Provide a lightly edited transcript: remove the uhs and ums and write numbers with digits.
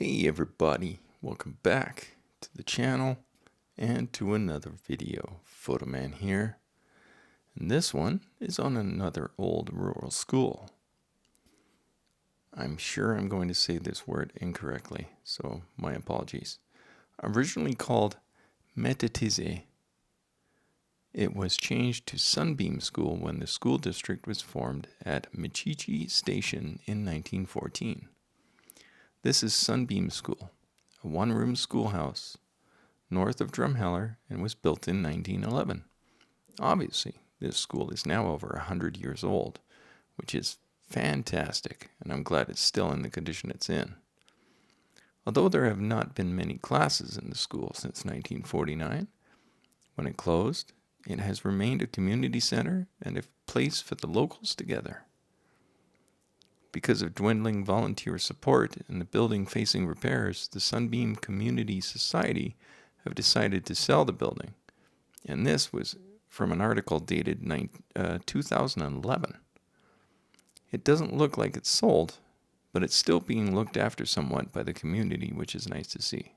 Hey everybody, welcome back to the channel and to another video. Photoman here, and this one is on another old rural school. I'm sure I'm going to say this word incorrectly, so my apologies. Originally called Metitize, it was changed to Sunbeam School when the school district was formed at Metitize Station in 1914. This is Sunbeam School, a one-room schoolhouse north of Drumheller, and was built in 1911. Obviously, this school is now over 100 years old, which is fantastic, and I'm glad it's still in the condition it's in. Although there have not been many classes in the school since 1949, when it closed, it has remained a community center and a place for the locals together. Because of dwindling volunteer support and the building facing repairs, the Sunbeam Community Society have decided to sell the building. And this was from an article dated 2011. It doesn't look like it's sold, but it's still being looked after somewhat by the community, which is nice to see.